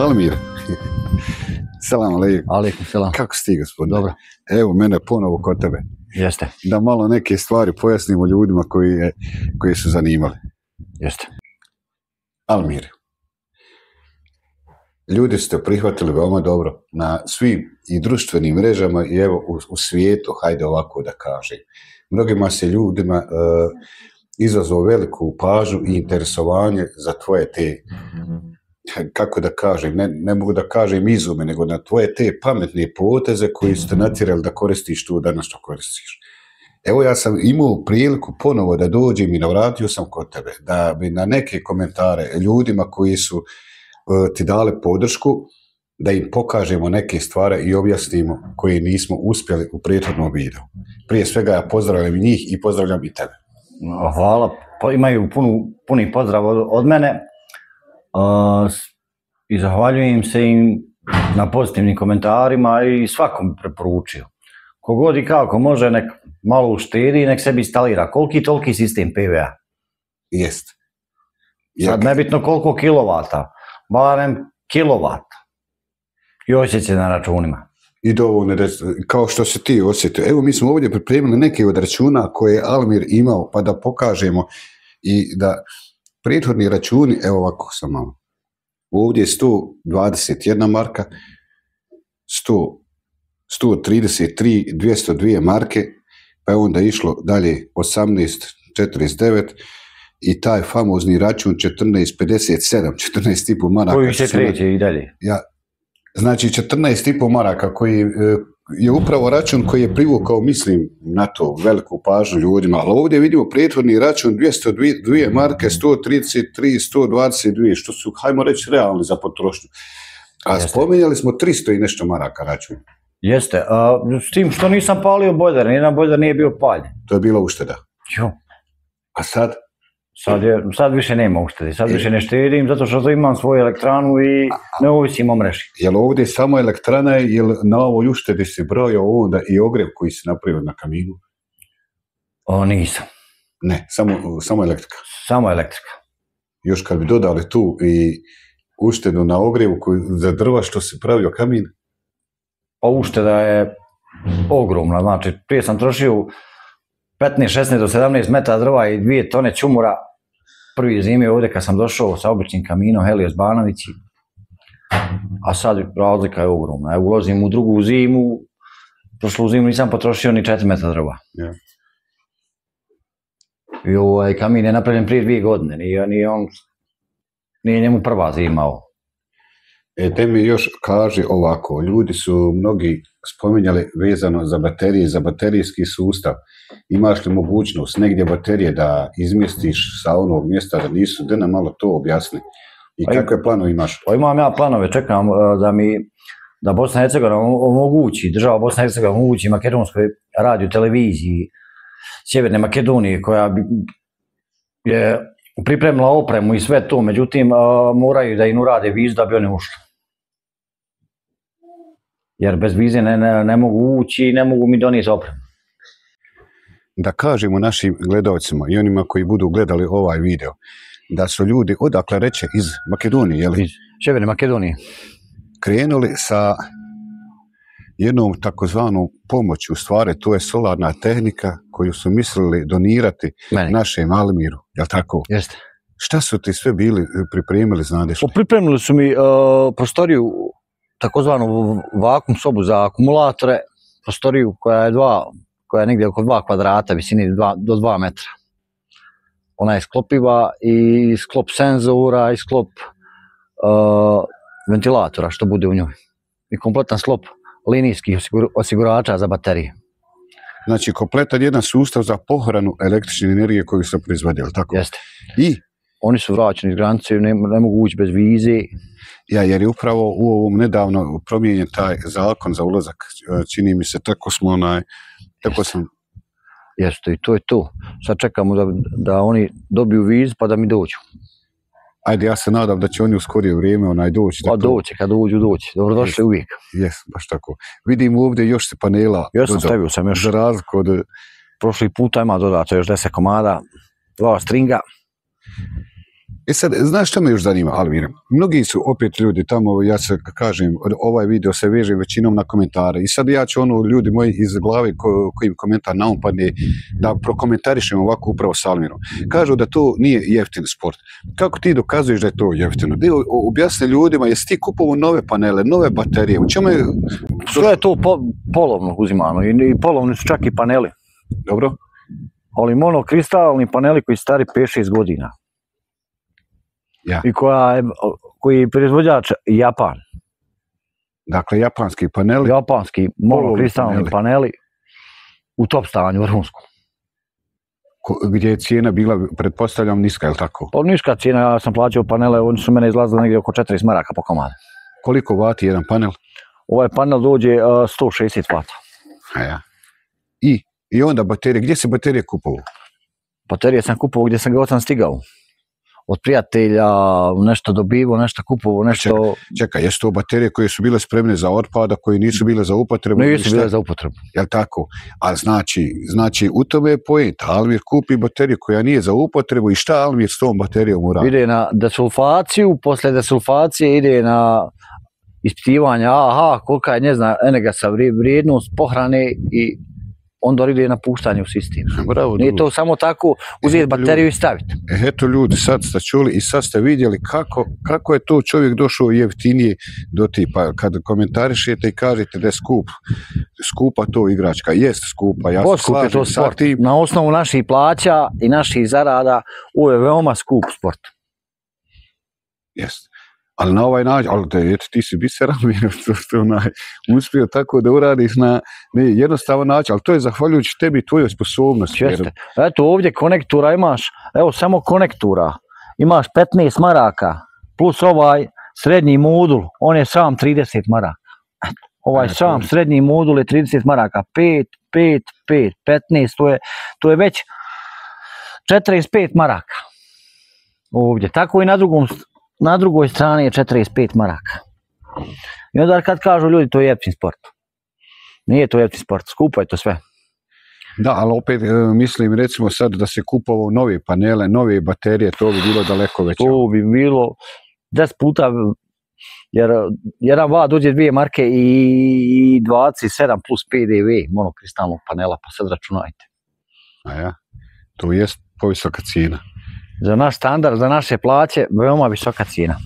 Almir, selam alejkum. Alejkum selam. Kako si ti, gospodine? Dobro. Evo mene ponovo kod tebe. Jeste. Da malo neke stvari pojasnimo ljudima koji su zanimali. Jeste. Almir, ljudi ste prihvatili veoma dobro na svim i društvenim mrežama i evo u svijetu, hajde ovako da kažem. Mnogima se ljudima izazvao veliku pažnju i interesovanje za tvoje te, kako da kažem, ne mogu da kažem izume, nego na tvoje te pametne poteze koji ste natjerali da koristiš tu danas što koristiš. Evo ja sam imao priliku ponovo da dođem i navratio sam kod tebe, da bi na neke komentare ljudima koji su ti dali podršku, da im pokažemo neke stvari i objasnimo koje nismo uspjeli u prethodnom videu. Prije svega ja pozdravljam njih i pozdravljam i tebe. Hvala, imaju puni pozdrav od mene i zahvaljujem se im na pozitivnim komentarima i svakom preporučio. Kogod i kako može, nek malo uštedi i nek sebi instalira koliki toliki sistem PVA. Jest. Sad nebitno koliko kilovata, barem kilovata. I osjećaj na računima. I dovoljno, kao što se ti osjetio. Evo mi smo ovdje pripremili neke od računa koje je Almir imao, pa da pokažemo i da prethodni računi, evo ovako sam malo. Ovdje je 121 marka, 133, 202 marke, pa je onda išlo dalje 1849 i taj famozni račun 1457, 14,5 maraka. Koji se kreće i dalje. Znači 14,5 maraka koji je upravo račun koji je privukao, mislim, na to veliku pažnju ljudima, ali ovdje vidimo prethodni račun 202 marke, 133, 122, što su, hajmo reći, realni za potrošnju. A spomenjali smo 300 i nešto maraka račun. Jeste, s tim što nisam palio bojler, nijedan bojler nije bio paljen. To je bila ušteda. Jo. A sad? Sad više nema uštedi, sad više ne štedim zato što imam svoju elektranu i ne ovisim o mreži. Je li ovdje samo elektrana, je li na ovoj uštedi si brojao onda i ogrev koji si napravio na kaminu? Nisam. Ne, samo elektrika. Samo elektrika. Još kad bi dodali tu i uštedu na ogrevu za drva što si pravio kamin? Pa ušteda je ogromna, znači prije sam trošio 15, 16 do 17 metara drva i 2 tone čumura prvi zimi ovdje kad sam došao sa običnim kaminom Helios Banovići, a sad razlika je ogromna. Evo ulazim u drugu zimu, prošlu zimu nisam potrošio ni 4 metra drva. I ovaj kamin je napravljen prije 2 godine, nije njemu prva zima ovo. Te mi još kaže ovako, ljudi su mnogi spominjali vezano za baterije, za baterijski sustav. Imaš li mogućnost negdje baterije da izmjestiš sa onog mjesta da nisu, da nam malo to objasni. I kakve planove imaš? Pa imam ja planove, čekam da Bosna i Hercegovina omogući, država Bosna i Hercegovina omogući makedonskoj radio televiziji Sjeverne Makedonije koja je pripremila opremu i sve to, međutim moraju da im urade vizu da bi oni ušli. Jer bez vize ne mogu ući i ne mogu mi donijeti opremu. Da kažemo našim gledalcima i onima koji budu gledali ovaj video, da su ljudi, odakle reče, iz Makedonije, jel? Iz Sjeverne Makedonije. Krenuli sa jednom takozvanom pomoći, u stvari to je solarna tehnika koju su mislili donirati našem Almiru, jel tako? Jeste. Šta su ti sve bili pripremili, znadeš li? Pripremili su mi prostoriju, takozvanu vakum sobu za akumulatore, prostoriju koja je negdje oko 2 kvadrata, visini do 2 metra. Ona je sklopiva i sklop senzora i sklop ventilatora što bude u njoj. I kompletan sklop linijskih osigurača za baterije. Znači kompletan jedan sustav za pohranu električne energije koju su proizvodili, tako? Jeste. I? Oni su vraćeni iz granice, ne mogu ući bez vize. Jer je upravo u ovom nedavno promijenjen taj zakon za ulazak, čini mi se, tako sam... Jeste, i to je to. Sad čekamo da oni dobiju vizu pa da mi dođu. Ajde, ja se nadam da će oni u skorije vrijeme doći. Pa doći, kad doći. Dobrodošli uvijek. Jes, baš tako. Vidim ovdje još se panela. Stavio sam još. Za razliku od... Prošli puta ima dodato još 10 komada, 2 stringa. sad, znaš što me još zanima, Almira? Mnogi su opet ljudi tamo, ja se kažem, ovaj video se veže većinom na komentare i sad ja ću ljudi moji iz glave kojim komentar naumpadne da prokomentarišem ovako upravo s Almirom. Kažu da to nije jeftin sport. Kako ti dokazuješ da je to jeftino? Objasni ljudima, jesi ti kupovao nove panele, nove baterije, u čemu je... Sve je to polovno uzimano i polovni su čak i paneli. Dobro. Ali monokristalni paneli koji su stari 5-6 godina. Ja. I koji je proizvođač Japan. Dakle, japanski paneli. Japanski monokristalni paneli u top stanju, vrhunskom. Gdje je cijena bila, pretpostavljam, niska, je li tako? Pa niska cijena, ja sam plaćao panele, oni su mene izlazili negdje oko 40 maraka po komadu. Koliko vati jedan panel? Ovaj panel dođe 160 vata. A ja. I onda baterije, gdje se baterije kupovao? Baterije sam kupovao gdje sam god stigao. Od prijatelja, nešto dobivao, nešto kupovao, nešto... Čekaj, jesu to baterije koje su bile spremne za otpada, koje nisu bile za upotrebu? Nisu bile za upotrebu. Jel' tako? A znači, u tome je point. Almir kupi bateriju koja nije za upotrebu i šta Almir s tom baterijom ura? Ide na desulfaciju, posle desulfacije ide na ispitivanje, kolika je energetska vrijednost pohrane i onda ide na puštanje u sistem. Bravo, nije to samo tako uzeti bateriju i staviti. Eto ljudi, sad ste čuli i sad ste vidjeli kako je to čovjek došao jeftinije do ti. Pa kad komentarišete i kažete da je skupa to igračka, jest skupa. Ja Skup je to sport. Na osnovu naših plaća i naših zarada, ovo je veoma skup sport. Jest. Ali na ovaj način, ti si biseran, uspio tako da uradiš na jednostavan način, ali to je zahvaljujući tebi i tvojoj sposobnosti. Eto ovdje konektura imaš, evo samo konektura, imaš 15 maraka, plus ovaj srednji modul, on je sam 30 maraka. Ovaj sam srednji modul je 30 maraka, 5, 5, 5, 15, to je već 45 maraka. Ovdje, tako i na drugoj strani je 45 maraka. I onda kad kažu ljudi to je jeftin sport. Nije to jeftin sport, skupo je to sve. Da, ali opet mislim recimo sad da se kupovao nove panele, nove baterije, to bi bilo daleko veće. To bi bilo 10 puta, jer jedan vat dođe 2 marke i 27 plus PDV monokristalnog panela, pa sad računajte. A ja, to je povisoka cijena. Za naš standard, za naše plaće, veoma visoka cijena.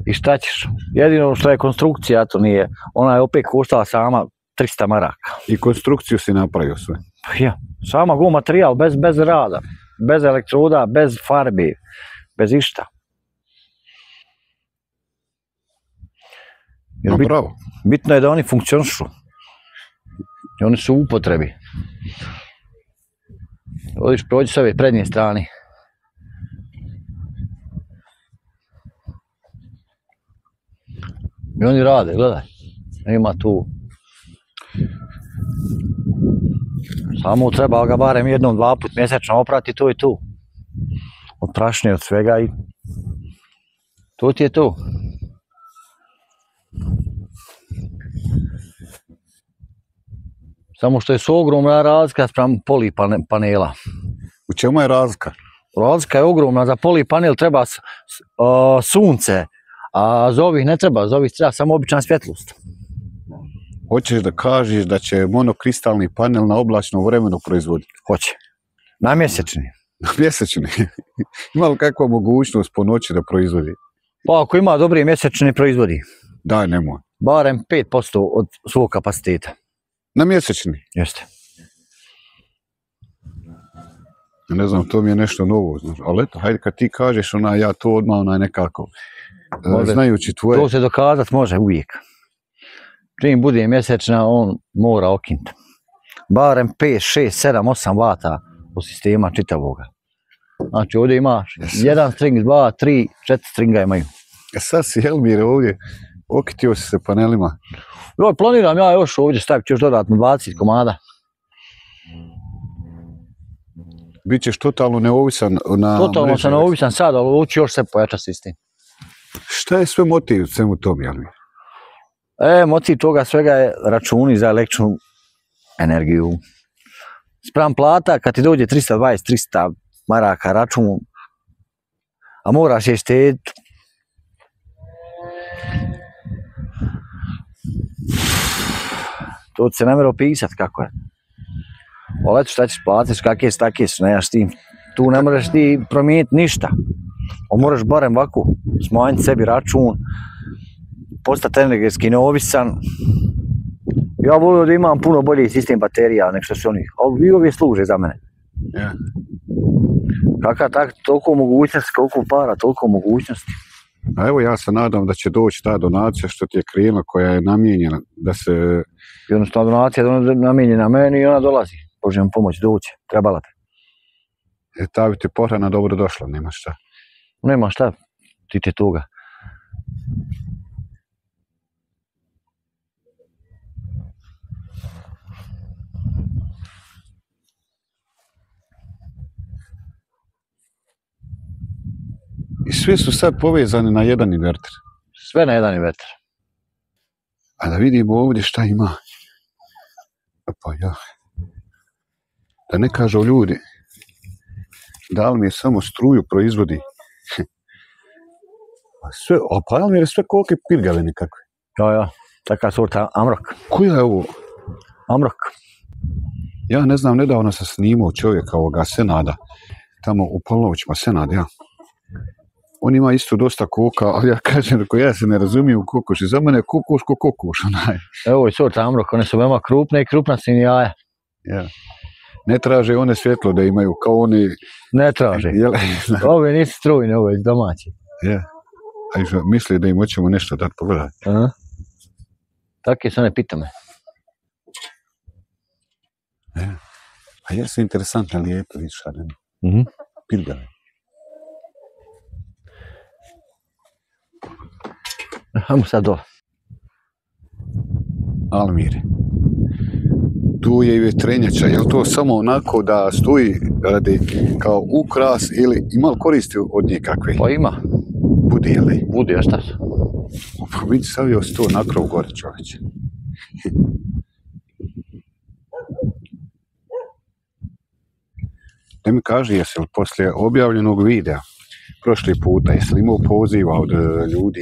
I šta ćeš? Jedino što je konstrukcija, to nije, ona je opet koštala sama 300 maraka. I konstrukciju si napravio sve? Pa ja, sama go materijal, bez rada, bez elektroda, bez farbe, bez išta. Bravo. Bitno je da oni funkcionišu. I oni su u upotrebi. Odiš, prođi s ove prednje strane. I oni rade, gledaj. Ima tu. Samo treba ga barem 1-2 put mjesečno oprati, to je tu. Od prašne, od svega i to ti je to. Samo što je su ogromna razlika spram polipanela. U čemu je razlika? Razlika je ogromna, za polipanel treba sunce, a za ovih ne treba, za ovih treba samo obična svjetlost. Hoćeš da kažeš da će monokristalni panel na oblačnom vremenu proizvoditi? Hoće. Na mjesečni. Na mjesečni? Ima li kakva mogućnost po noći da proizvodi? Pa ako ima dobri mjesečni proizvodi. Daj, nemoj. Barem 5% od svog kapaciteta. Na mjesečni? Jeste. Ne znam, to mi je nešto novo, znaš, ali eto, hajde kad ti kažeš ja to odmah nekako, znajući tvoje... To se dokazat može uvijek. Čim bude mjesečna, on mora okinuti. Barem 5, 6, 7, 8 vata od sistema čitavoga. Znači ovdje imaš 1 string, 2, 3, 4 stringa imaju. Sad si Elmir ovdje, okitio si se panelima. Planiram ja još ovdje staviti još dodatno 20 komada. Bićeš totalno neovisan na... Totalno sam neovisan sad, ali hoću još se pojačati sistem. Šta je sve motiv svemu tom, Elmir? Motiv toga svega je računi za električnu energiju. Spram plata, kad ti dođe 320, maraka račun, a moraš je štediti. To ti se ne mora opisati kako je. Ali eto šta ćeš platiti, kakve su, takve su, nemaš ti. Tu ne možeš ti promijeniti ništa. Ali moraš barem ovako smanjiti sebi račun, postati energetski neovisan. Ja volio da imam puno bolji sistem baterija nego što su oni, ali i ovi služe za mene. Ja. Kakva toliko mogućnosti, koliko para, toliko mogućnosti. A evo ja se nadam da će doći ta donacija što ti je krenula, koja je namijenjena da se... Jednostavno donacija je namijenjena meni i ona dolazi. Božjom pomoć doći, trebala te. Ta bi ti pohrana dobro došla, nema šta. Nema šta, ti te toga. I svi su sad povezani na jedan inverter. Sve na jedan inverter. A da vidimo ovdje šta ima. Pa ja. Da ne kažu ljudi da li mi je samo struju proizvodi. Sve, pa ali mi je sve kolike pirgave nekakve. Ja, taka sorta Amrok. Koja je ovo? Amrok. Ja ne znam, nedavno sam snimao čovjeka ovoga Senada. Tamo u Pavlovićima, Senad, ja. On ima isto dosta koka, ali ja kažem, ako ja se ne razumijem u kokoši, za mene je kokoš ko kokoš, onaj. Evo je sorta Amrok, one su veoma krupne i krupna su im jaja. Ja. Ne traže one svjetlo da imaju, kao oni... Ne traže. Ove nisu strujne, ove domaći. Ja. A što misli da im hoćemo nešto dati pogledati. Takve su one pitame. Ja. A jesu interesantne, lijepe, vidiš, pirgave. Hajmo sad dole. Almire. Tu je i vjetrenjača, je li to samo onako da stoji radi kao ukras ili ima li koristi od nje kakve? Pa ima. Budi, je li? Budi, a šta su? Pa vidi, stavio si to na krov gore, čovječe. Da mi kaži, jesi li poslije objavljenog videa prošli puta, jesi li imao poziva od ljudi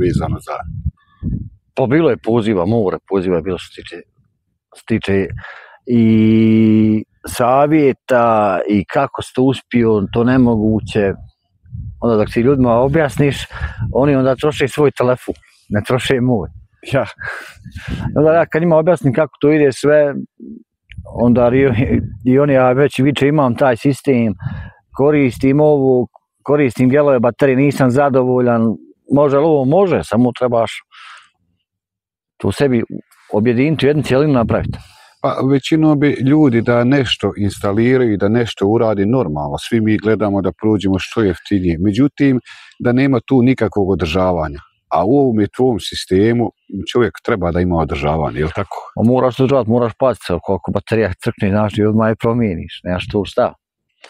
vezano za... Pa bilo je poziva, more poziva je bilo što se tiče i savjeta i kako si to uspio, to nemoguće. Onda dok si ljudima objasniš, oni onda troše svoj telefon, ne troše moj. Ja. Onda ja kad njima objasnim kako to ide sve, onda i oni, ja već više imam taj sistem, koristim ovo, koristim gelove baterije, nisam zadovoljan, može li ovo? Može, samo trebaš to sebi objediniti, jednu cijelinu napraviti. Pa većinom bi ljudi da nešto instaliraju i da nešto uradi normalno, svi mi gledamo da prođemo što jeftinije, međutim da nema tu nikakvog održavanja. A u ovom tvom sistemu čovjek treba da ima održavanje, je li tako? Moraš održavati, moraš paziti se koliko baterija crkne, znaš, i odmah je promijeniš, nemaš to šta.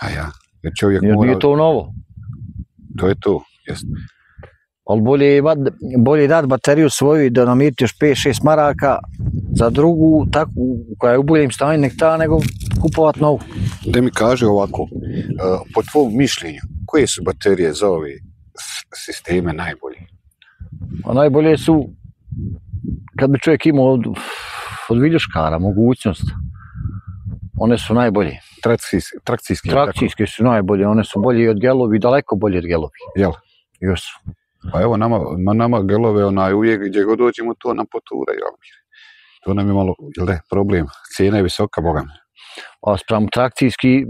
A ja, jer čovjek jer mora... nije to novo. To je to, jesno. Ali bolje dati bateriju svoju i da namiriti još 5-6 maraka za drugu, takvu koja je u boljem stanju nego kupovati novu. Da mi kaže ovako, po tvom mišljenju, koje su baterije za ove sisteme najbolje? A najbolje su, kad bi čovjek imao od viljuškara mogućnost, one su najbolje. Trakcijske su najbolje, one su bolje od gelovi, daleko bolje od gelovi. Jel? Još su. Pa evo, nama gelove, uvijek gdje god dođemo, to nam potura, jel? To nam je malo, jel da, problem. Cijena je visoka, boga mi. A sprem trakcijski,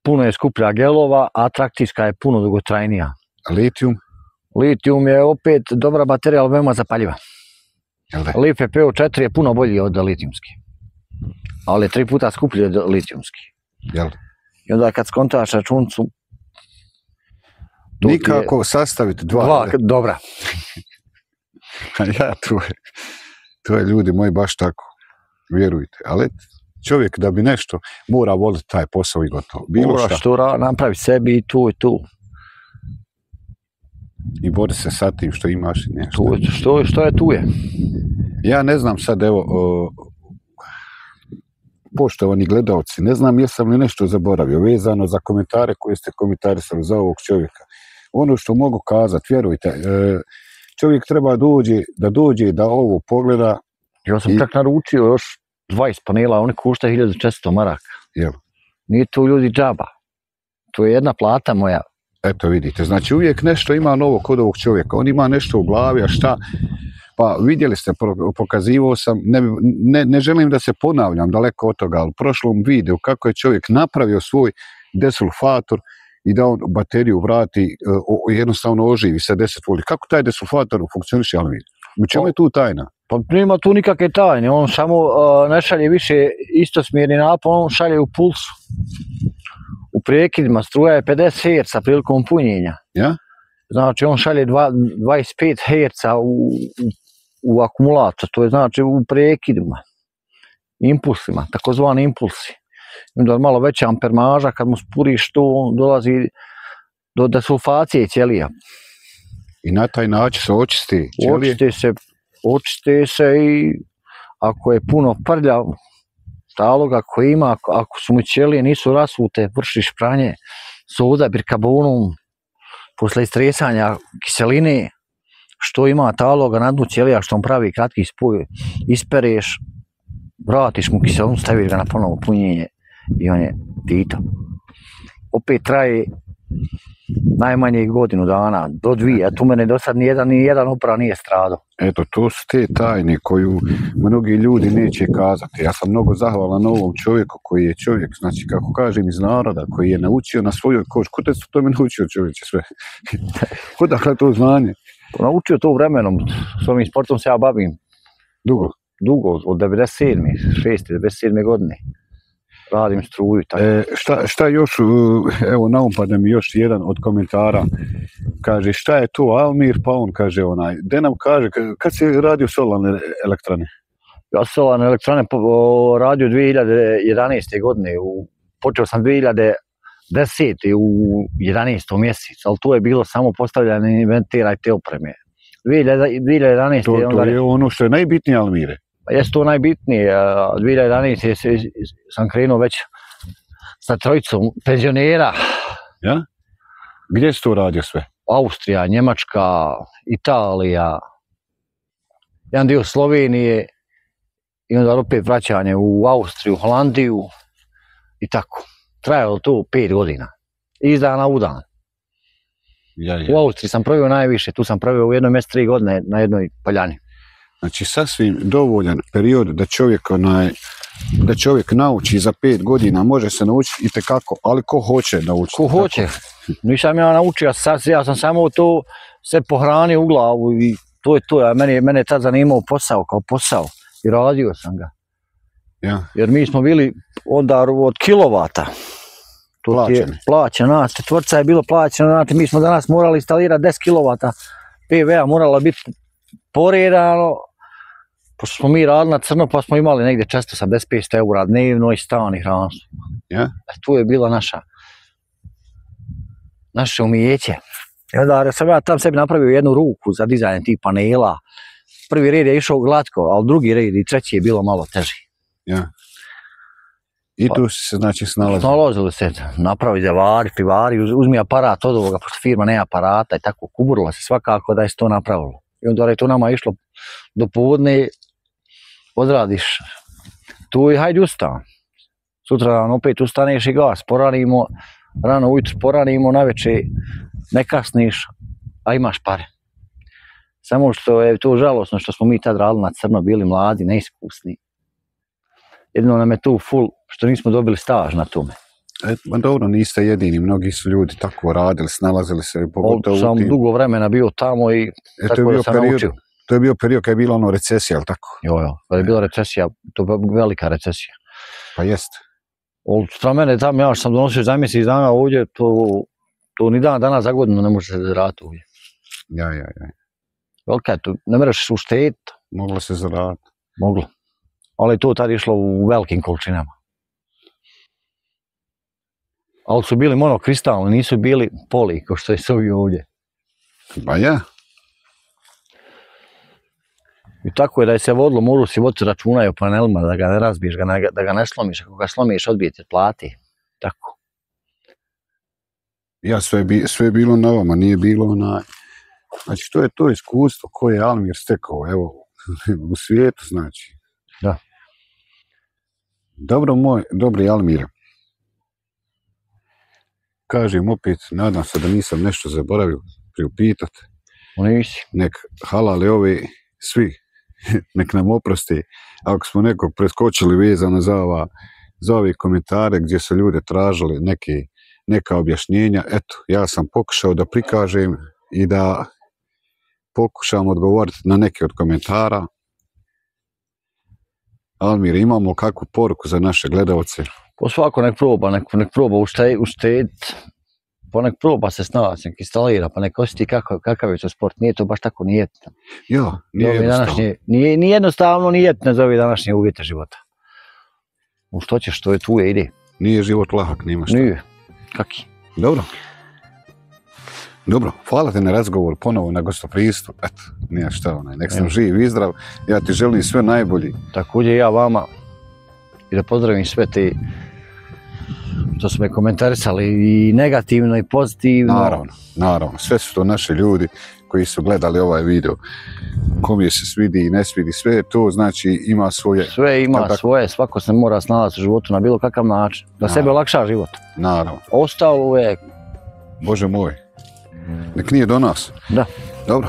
puno je skuplja gelova, a trakcijska je puno dugotrajnija. Litijum? Litijum je opet dobra baterija, ali veoma zapaljiva. LiFe PO4 je puno bolji od litijumski. Ali je 3 puta skuplji od litijumski. Jel? I onda kad skontaš računcu... Nikako sastaviti dva. Dobra. Ja, to je ljudi moji baš tako. Vjerujte. Ali čovjek da bi nešto mora voliti taj posao i gotovo. Moraš to napraviti sebi i tu i tu. I bori se sa tim što imaš i nešto. Što je tu je. Ja ne znam sad, evo, poštovani gledalci, ne znam jesam li nešto zaboravio vezano za komentare koje ste komentarisali za ovog čovjeka. Ono što mogu kazati, vjerujte, čovjek treba dođe da ovo pogleda. Ja sam čak naručio još 20 panela, oni koštaju 1400 maraka. Jel? Nije to ljudi džaba. To je jedna plata moja. Eto vidite, znači uvijek nešto ima novo kod ovog čovjeka. On ima nešto u glavi, a šta? Pa vidjeli ste, pokazivao sam, ne želim da se ponavljam daleko od toga, ali u prošlom videu kako je čovjek napravio svoj desulfator i da on bateriju vrati, jednostavno oživi sa 10 voli. Kako taj desulfator funkcioniše, Almir? U čemu je tu tajna? Pa nema tu nikakve tajne, on samo ne šalje više istosmjerni napon, on šalje u pulsu. U prekidima struja je 50 Hz prilikom punjenja. Ja? Znači on šalje 25 Hz u akumulator, to je znači u prekidima, impulsima, takozvani impulsi. Onda malo veća ampermaža, kad mu spuriš to, dolazi do desulfacije ćelija. I na taj način se očisti ćelije? Očiste se i ako je puno prljav, taloga koji ima, ako su mu ćelije nisu rasute, vršiš pranje soda, bikabonom, posle istresanja kiseline, što ima taloga na dnu ćelija, što on pravi kratki spoj, ispereš, vratiš mu kiselinu, staviš ga na ponovo punjenje i on je tito. Opet traje najmanje godinu dana, do 2, a tu mene do sad nijedan opera nije stradao. Eto, to su te tajne koju mnogi ljudi neće kazati. Ja sam mnogo zahvalan ovom čovjeku koji je čovjek, znači kako kažem iz naroda, koji je naučio na svojoj koži. Kuda su to me naučio čovječe sve? Odakle to znanje? Naučio to vremenom, s ovim sportom se ja bavim. Dugo? Dugo, od 97. 97. godine. Radim struju. Šta još, evo naumpadne mi još jedan od komentara, kaže šta je to Almir, pa on kaže de nam kaže, kad si radio solarne elektrane? Ja solarne elektrane radio 2011. godine, počeo sam 2010. u 11. mjesecu, ali tu je bilo samo postavljanje inventira i te opreme. 2011. To je ono što je najbitnije, Almire. Jeste to najbitnije, 2011. sam krenuo već sa trojicom penzionera. Ja? Gdje si to radio sve? Austrija, Njemačka, Italija, jedan dio Slovenije i onda opet vraćanje u Austriju, Holandiju i tako. Trajalo to 5 godina, iz dana u dan. U Austriji sam proveo najviše, tu sam proveo u jednom mjesecu 3 godine na jednoj poljani. Znači sasvim dovoljan period da čovjek nauči za 5 godina, može se naučiti itekako, ali ko hoće naučiti? Ko hoće. Nisam ja naučio, ja sam samo to sve pohranio u glavu i to je to. Mene je tad zanimao posao kao posao i radio sam ga. Ja. Jer mi smo bili onda od kilovata. Plaćeno. Tvrtca je bilo plaćeno, znači mi smo danas morali instalirati 10 kilovata PV-a, morala biti poredano. Pošto smo mi radili na crno, pa smo imali negdje 485 eura dnevno i stan i hranu. Tu je bila naše umijeće. I onda sam ja tam sebi napravio jednu ruku za dizajn tih panela. Prvi red je išao glatko, ali drugi red i treći je bilo malo teži. I tu se znači snalazili? Snalazili se, napravi zavari, pivari, uzmi aparat od ovoga, pošto firma nema aparata i tako, kuburila se svakako da je se to napravilo. I onda je to nama išlo do podne, odradiš tu i hajde ustan. Sutra dan opet ustaneš i gas, poranimo, rano ujutro poranimo, navečer ne kasniš, a imaš pare. Samo što je to žalosno što smo mi tad radili na crno, bili mladi, neiskusni. Jedino nam je tu full, što nismo dobili staž na tome. Dobro, niste jedini, mnogi su ljudi tako radili, snalazili se. Sam dugo vremena bio tamo i tako da sam naučio. To je bio period kad je bila recesija, ali tako? Jo, kad je bila recesija, to je velika recesija. Pa jest. Od mene tamo, ja što sam donosio za mjesec dana ovdje, to ni dana za godinu ne može se zaraditi ovdje. Ja. Velika je to, ne mereš uštediti. Moglo se zaraditi. Moglo. Ali to tad išlo u velikim količinama. Ali su bili monokristalni, nisu bili poli, kao što je s ovi ovdje. Pa ja. I tako je da je se vodilo, morao si voditi računa i o panelima, da ga ne razbiješ, da ga ne slomiš, ako ga slomiš, odbije te plati. Tako. Ja, sve je bilo na vama, nije bilo na... Znači, to je to iskustvo koje je Almir stekao, evo, u svijetu, znači. Da. Dobro moj, dobri Almire. Kažem opet, nadam se da nisam nešto zaboravio priupitat. Nisi. Nek halali ovi svi, nek nam oprosti. Ako smo nekog preskočili vezano za ove komentare gdje su ljude tražili neka objašnjenja, eto, ja sam pokušao da prikažem i da pokušam odgovoriti na neke od komentara. Almir, imamo kakvu poruku za naše gledalce? Po svako nek proba uštediti, pa nek proba se snaći, nek instalira, pa nek osjeti kakav je to sport. Nije to baš tako nijetno. Ja, nije jednostavno. Nije jednostavno nijetno za ove današnje uvjete života. U što ćeš, to je tvoje, ide. Nije život lahak, nima šta. Nije. Kaki? Dobro. Dobro, hvala ti na razgovor, ponovo na gostoprijstvo. Eto, nije šta, nek sam živ i zdrav. Ja ti želim sve najbolje. Također ja vama i da pozdravim sve te što su me komentarisali i negativno i pozitivno. Naravno. Sve su to naši ljudi koji su gledali ovaj video. Kom se svidi i ne svidi, sve to znači ima svoje... Sve ima svoje, svako se mora snalaziti u životu na bilo kakav način. Da sebe olakša život. Naravno. Ostalo je... Bože moj. Nek nije do nas. Da. Dobro.